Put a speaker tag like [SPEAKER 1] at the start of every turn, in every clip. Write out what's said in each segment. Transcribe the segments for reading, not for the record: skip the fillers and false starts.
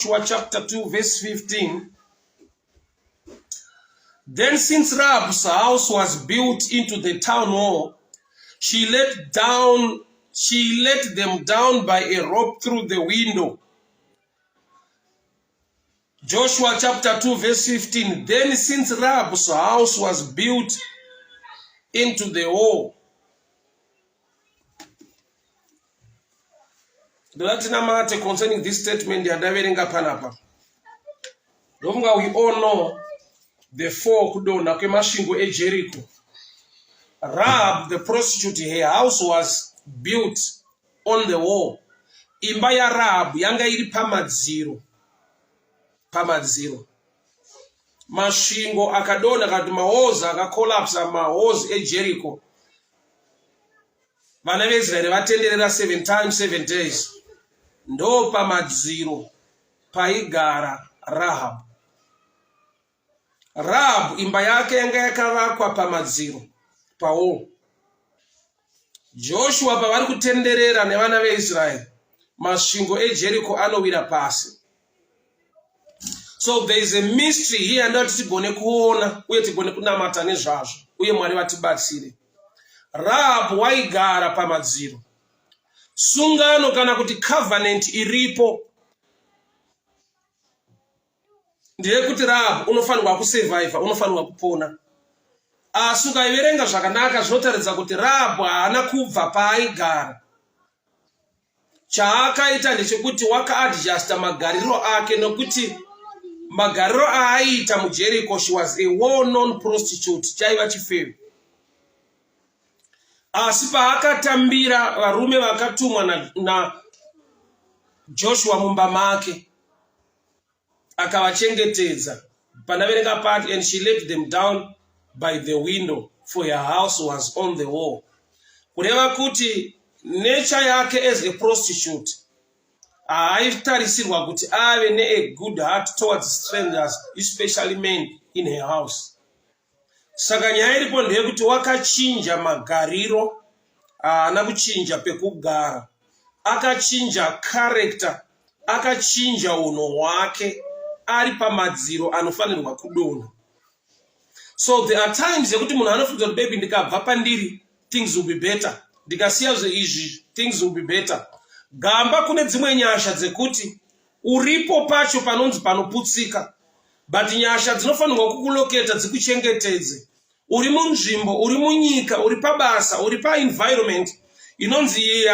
[SPEAKER 1] Joshua chapter 2 verse 15. Then since Rahab's house was built into the town wall, she let them down by a rope through the window. Joshua chapter 2 verse 15. Then since Rahab's house was built into the wall. The Latin matter concerning this statement, we all know the four kudona kemashingo e Jericho. Rahab, the prostitute, her house was built on the wall. Imba ya Rahab yanga iri pamadziro. Mashingo akadona kati mahoza akakolapsa mahozi e Jericho. Vana veIsraeri vatenderera 7 times 7 days. Ndo pamadziro paigara Rahab. Rahab imba yake yanga yakavakwa pamadziro pawo. Joshua pavari kutenderera nevana veIsraeri, masvingo eJericho anowira pasi. So there is a mystery here ndati tigone kuona uye tigone kunamata nezvazvo uye Mwari vatibatsire. Rahab waigara pamadziro. Sungano kana kuti covenant iripo ndeye kuti Rahab unofanirwa kusurvive, unofanirwa kupona. Asi ukaiverenga zvakanaka zvinotaridza kuti Rahab haana kubva paaigara. Chaakaita ndechekuti wakaadjusta magariro ake, nokuti magariro aaiita muJericho, she was a well-known prostitute, chaiva chifeve. Asi paakatambira varume vakatumwa na Joshua mumba make, akavachengetedza. Panaverenga part, and she let them down by the window, for her house was on the wall. Kureva kuti nature yake as a prostitute haitarisirwa kuti ave ne a good heart towards strangers, especially men in her house. Saka nyaya iripo ndeye kuti wakachinja magariro, haana kuchinja pekugara, akachinja character, akachinja unhu hwake, ari pamadziro anofanirwa kudonha. So there are times yekuti munhu anofunga kuti baby ndikabva pandiri things will be better, ndikasiya izvi things will be better. Gamba kune dzimwe nyasha dzekuti uripo pacho panonzi panoputsika, but nyasha dzinofanirwa kukuloketa dzikuchengetedze. Uri munzvimbo, uri munyika, uri pabasa, uri paenvironment inonzi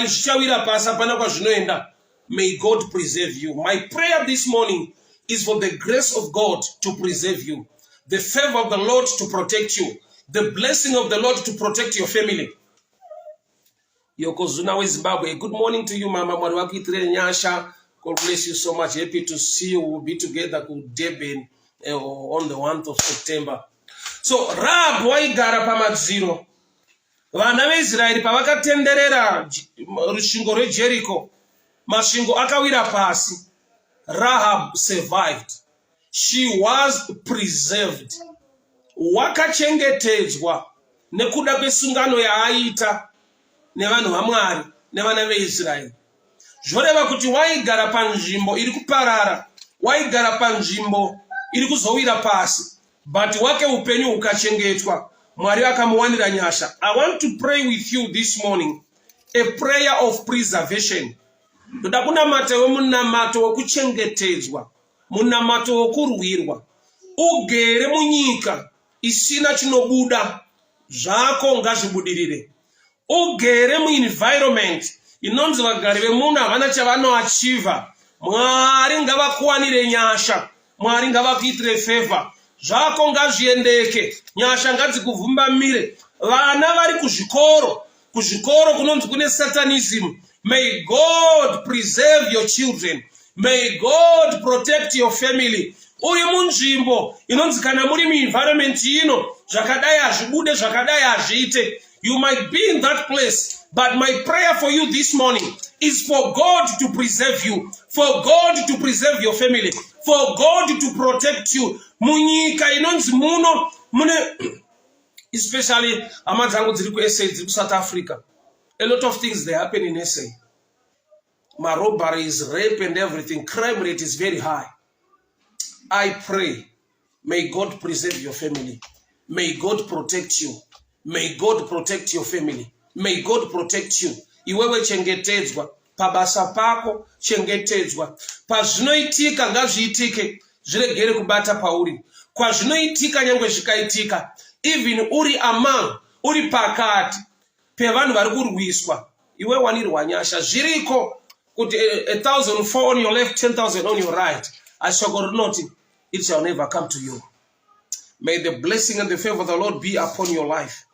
[SPEAKER 1] zvichawira pasi hapana kwazvinoenda. May God preserve you. My prayer this morning is for the grace of God to preserve you, the favor of the Lord to protect you, the blessing of the Lord to protect your family. Yokozuna we Zimbabwe, good morning to you, Mama. God bless you so much. Happy to see you. We'll be together with Deben on the 1st of September. So Rahab waigara pamadziro. Vana veIsraeri pavakatenderera rusvingo rweJericho, masvingo akawira pasi. Rahab survived. She was preserved. Wakachengetedzwa nekuda kwesungano yaaiita nevanhu vaMwari nevana veIsraeri. Zvoreva kuti waigara panzvimbo iri kuparara, waigara panzvimbo iri kuzowira pasi, but wake upenyu ukachengetwa. Mwari akamuwanira nyasha. I want to pray with you this morning a prayer of preservation. Ndoda kunamata wemunamato wokuchengetedzwa, munamato wokurwirwa. Ugere munyika isina chinobuda, zvako ngazvibudirire. Ugere muenvironment inonzi vagari vemunhu havana chavanoachiva. Mwari ngavakuwanire nyasha, Mwari ngavakuitire favor. Zvako ngazviendeke, nyasha ngadzikuvhumbamire. Vana vari kuzvikoro kunonzi kune satanism. May God preserve your children. May God protect your family. Uri munzvimbo inonzi kana muri muenvironment ino zvakadai hazvibude, zvakadai hazviite. You might be in that place, but my prayer for you this morning is for God to preserve you, for God to preserve your family, for God to protect you. Munyika inonzi muno mune, especially amadzangu dziri kuSA, dziri kuSouth Africa. A lot of things they happen in SA. robberies, rape and everything. Crime rate is very high. I pray, may God preserve your family. May God protect you. May God protect your family. May God protect you. Iwewe chengetedzwa. Pabasa pako chengetedzwa. Pazvinoitika ngazviitike zviregere kubata pauri. Kwa zvinoitika nyangwe zvikaitika. Even uri among, uri pakati pevanhu vari kurwiswa. Iwe wanirwa nyasha. Zviriko kuti 1,004 on your left, 10,000 on your right. I shall go nothing. It shall never come to you. May the blessing and the favor of the Lord be upon your life.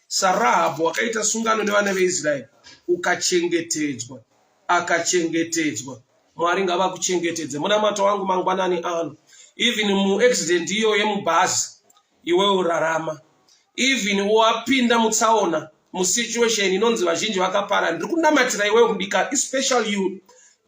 [SPEAKER 1] Sarahabu wakaita sungano nevana veIsraeri ukachengetedzwa, akachengetedzwa. Mwari ngavakuchengetedze. Munamato wangu mangwanani ano. Even mu accident iyo yemubhazi iwe urarama. Even wapinda mutsaona mu situation inonzi vazhinji vakapara. Ndiri kunamatira iwe kudika, especially you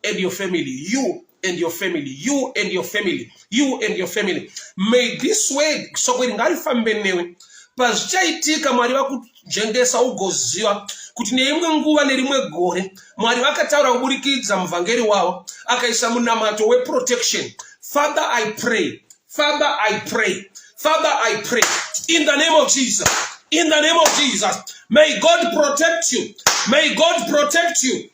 [SPEAKER 1] and your family. You and your family. You and your family. You and your family. May this way sokweri ngarifambe newe. Pazvichaitika Mwari vakujengesa ugoziva kuti neimwe nguva nerimwe gore Mwari vakataura kuburikidza muvhangeri wavo akaisa munamato weprotection. Father, I pray. Father, I pray. Father, I pray. In the name of Jesus. In the name of Jesus. May God protect you. May God protect you.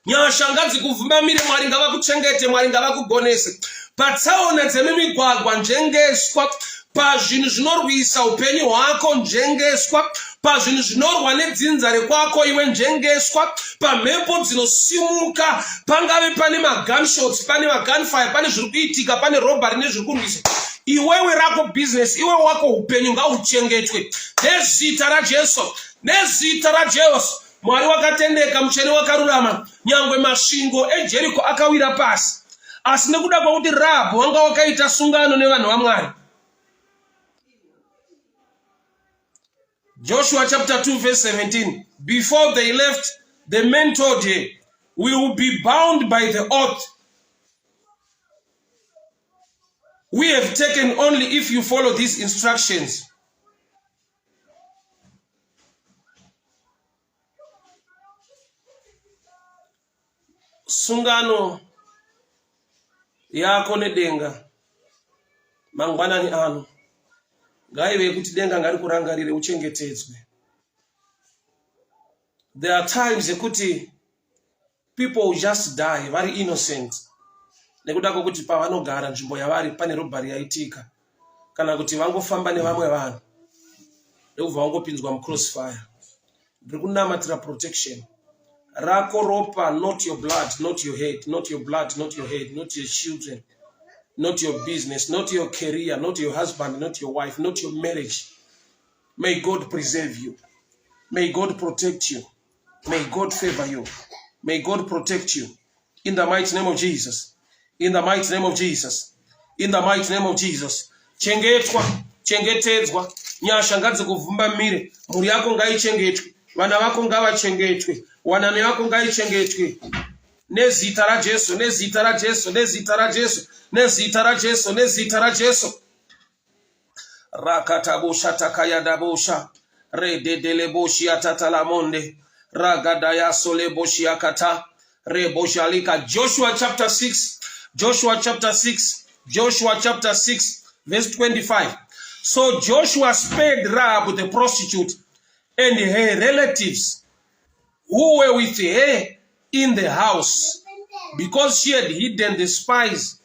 [SPEAKER 1] Nyashangadzi kuvumamire Mwari ngavakuchengete, Mwari ngavakugonese. Patsaona dzemimigwagwa njengeswa, pazvinhu zvinorwisa upenyu hwako njengeswa, pazvinhu zvinorwa nedzinza rekwako iwe njengeswa, pamhepo dzinosimuka, pangave pane magunshots, pane magunfire, pane zviri kuitika, pane robbery nezviri kurwisa. Iwewe rako business, iwe wako upenyu ngauchengetwe. Nezita raJesu, nezita raJesu. Mwari wakatendeka, mucheni wakarurama, nyangwe masvingo eJeriko akawira pasi. Asi nekuda kwokuti Rahabhu wanga wakaita sungano nevanhu vaMwari. Joshua chapter 2 verse 17. Before they left, the men told her, we will be bound by the oath we have taken only if you follow these instructions. Sungano yako nedenga mangwanani ano ngaive kuti denga ngari kurangarire uchengetedzwe. There are times ekuti people just die very innocent nekuda kwokuti pavanogara nzvimbo yavari pane robbery yaitika kana kuti vangofamba nevamwe vanhu ndokubva vangopinzwa mucrossfire. Ndiri kunamatira protection. Rako ropa, not your blood, not your head, not your blood, not your head, not your children, not your business, not your career, not your husband, not your wife, not your marriage. May God preserve you. May God protect you. May God favor you. May God protect you. In the mighty name of Jesus. In the mighty name of Jesus. In the mighty name of Jesus. Chengetwa, chengetedzwa, nyasha ngadzikuvhumbamire, mhuri yako ngaichengetwe, vana vako ngavachengetwe, wanane vako ngaichengetwe. Nezita raJesu, nezita raJesu, nezita raJesu, nezita raJesu, nezita raJesu. Rakatabosha takayadabosha, rededele atatalamonde, ragadaya sole akata, reboshalika. Joshua chapter 6, Joshua chapter 6, Joshua chapter 6, verse 25. So Joshua spared Rahab the prostitute and her relatives who were with her in the house, because she had hidden the spies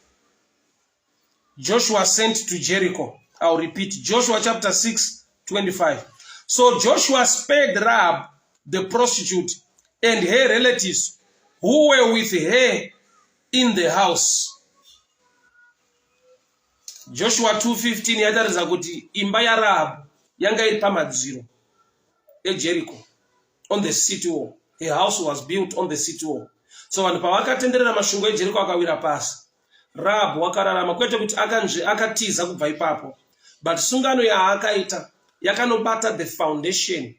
[SPEAKER 1] Joshua sent to Jericho. I'll repeat, Joshua chapter 6, 25. So Joshua spared Rahab the prostitute and her relatives who were with her in the house. Joshua 2:15 yataridza kuti imba yaRahab yanga iri pamadziro eJericho, on the city wall. Her house was built on the city wall. So vanhu pavakatenderera mashungo eJericho akawira pasi, Rahab wakararama, kwete kuti akatiza kubva ipapo, but sungano yaakaita yakanobata the foundation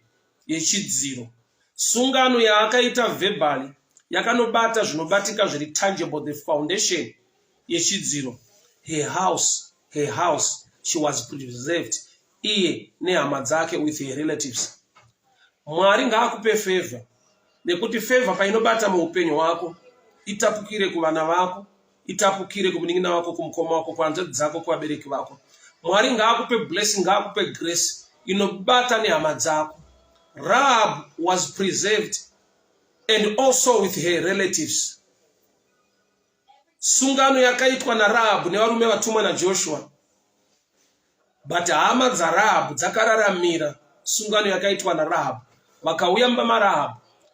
[SPEAKER 1] yechidziro. Sungano yaakaita verbally yakanobata zvinobatika zviri tangible, the foundation yechidziro. Her house, she was preserved, iye nehama dzake with her relatives. Mwari ngaakupe favor, nekuti favor painobata muupenyu wako itapukire kuvana vako, itapukire kumunin'ina wako, kumukoma wako, kuhanzvadzi dzako, kuvabereki vako. Mwari ngaakupe blessing, ngaakupe grace inobata nehama dzako. Rahab was preserved, and also with her relatives. Sungano yakaitwa na Rahab nevarume vatumwa naJoshua, but hama dzaRahab dzakararamira sungano yakaitwa na Rahab. Vakauya mumba Rahab,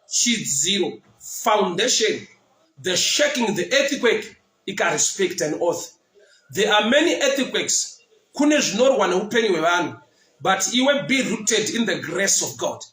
[SPEAKER 1] chidziro, foundation, the shaking, the earthquake, ikarespect an oath. There are many earthquakes, kune zvinorwa neupenyu hwevanhu, but iwe be rooted in the grace of God.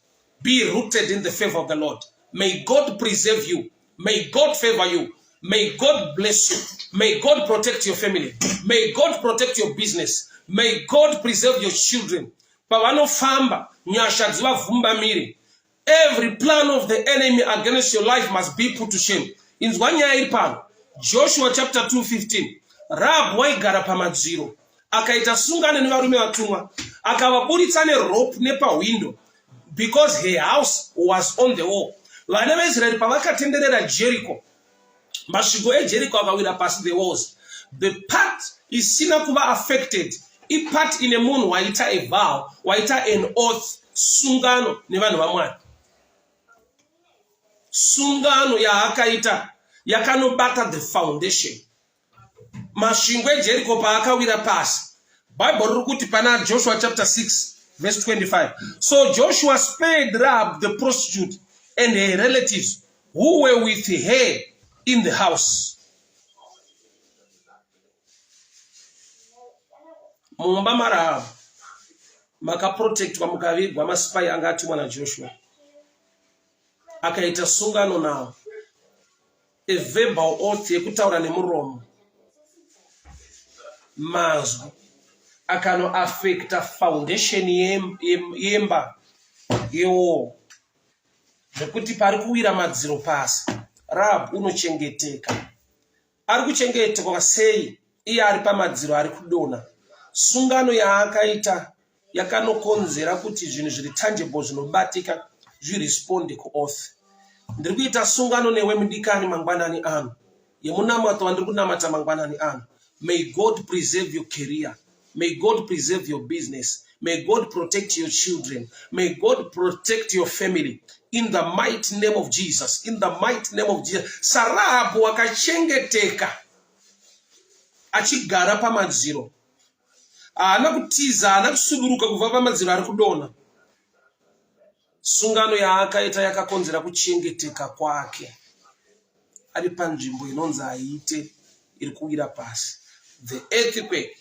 [SPEAKER 1] Be rooted in the favor of the Lord. May God preserve you. May God favor you. May God bless you. May God protect your family. May God protect your business. May God preserve your children. Pavanofamba, nyasha dzivavhumba miri. Every plan of the enemy against your life must be put to shame. Inzwa nyaya iri pano. Joshua chapter 2:15. Rahab waigara pamadziro, akaita sungano nevarume vatumwa, akavaburitsa nerope nepawindo, because her house was on the wall. Vana veIsraeri pavakatenderera Jericho, masvingo eJericho akawira pasi the walls. The part isina kuva affected, ipart ine munhu waita a vow, waita an oath, sungano nevanhu vaMwari. Sungano yaakaita yakanobata the foundation. Masvingo eJericho paakawira pasi. Bible riri kuti pana Joshua chapter 6 verse 25. So Joshua spared Rahab the prostitute and her relatives who were with her in the house. Mumba maRahab makaprotectwa mukavigwa masipai anga atumwa naJoshua. Akaita sungano nawo, a verbal oath yekutaura nemuromo. Mazwi akano affecta foundation yemba yewall, zvekuti pari kuwira madziro pasi, Rahab unochengeteka. Ari kuchengeteka sei? Iye ari pamadziro ari kudona. Sungano yaakaita yakanokonzera kuti zvinhu zviri tangible zvinobatika zviresponde kuoath. Ndiri kuita sungano newe mudikani mangwanani ano, yemunamato wandiri kunamata mangwanani ano. May God preserve your career. May God preserve your business. May God protect your children. May God protect your family. In the mighty name of Jesus. In the mighty name of Jesus. Rahab wakachengeteka achigara pamadziro. Haana kutiza, haana kusuduruka kubva pamadziro ari kudona. Sungano yaakaita yakakonzera kuchengeteka kwake. Ari panzvimbo inonzi aite iri kuwira pasi. The earthquake,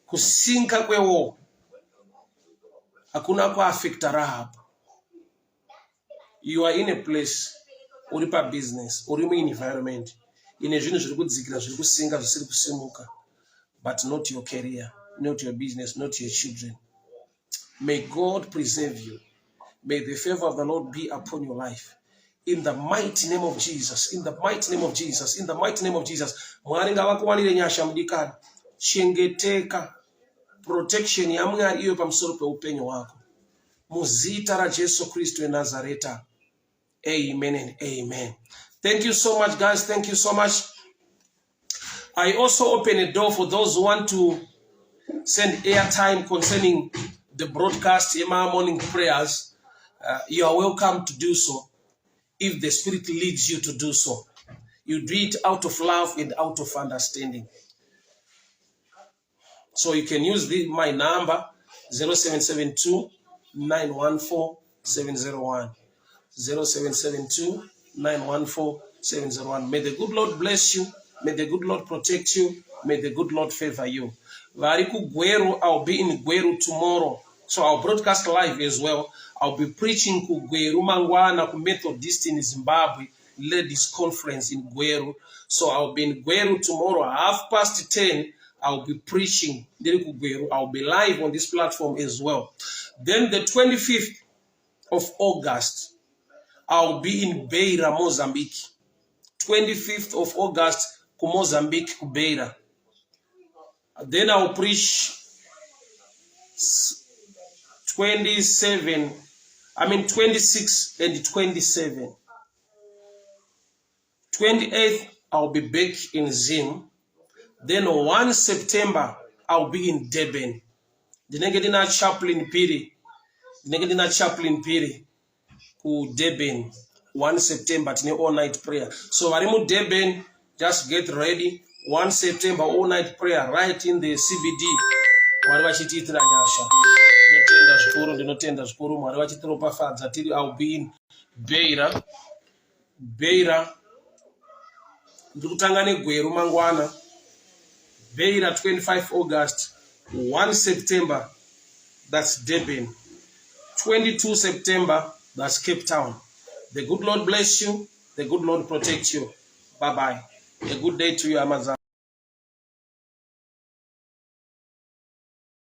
[SPEAKER 1] kusinka kwewall, hakuna kuaffecta Rahab. You are in a place, uri pa business, uri mu environment, ine zvinhu zviri kudzikira, zviri kusinga, zvisiri kusimuka, but not your career, not your business, not your children. May God preserve you. May the favor of the Lord be upon your life. In the mighty name of Jesus, in the mighty name of Jesus, in the mighty name of Jesus. Mwari ngavakuwanire nyasha mudikani. Chengeteka protection yaMwari iyo pamusoro peupenyu hwako. Muzita raJesu Kristu weNazareta. Amen and amen. Thank you so much, guys. Thank you so much. I also open a door for those who want to send airtime concerning the broadcast, Emma Morning Prayers. You are welcome to do so. If the Spirit leads you to do so, you do it out of love and out of understanding. So you can use my number 0772 914 701. 0772 914 701. May the good Lord bless you. May the good Lord protect you. May the good Lord favor you. Variku Gweru, I'll be in Gweru tomorrow. So I'll broadcast live as well. I'll be preaching ku Gweru Mangwana ku Methodist in Zimbabwe Ladies Conference in Gweru. So I'll be in Gweru tomorrow 10:30. I'll be preaching. I'll be live on this platform as well. Then the 25th of August, I'll be in Beira, Mozambique. 25th of August, Mozambique, Beira. Then I'll preach 26 and 27. 28th, I'll be back in Zim. Then 1 September, I'll be in Durban. Ndinenge ndina chaplain piri ku Durban. 1 September, tine all night prayer. So varimu Durban, just get ready. 1 September, all night prayer, right in the CBD. Mwari vachitiitira nyasha. Ndinotenda zvikuru. Mwari vachitiropafadza tiri. I'll be in Beira. Ndikutanga negweru mangwana. Beira 25 August. 1 September, that's Durban. 22 September, that's Cape Town. The good Lord bless you. The good Lord protect you. Bye-bye. A good day to you, Amazon.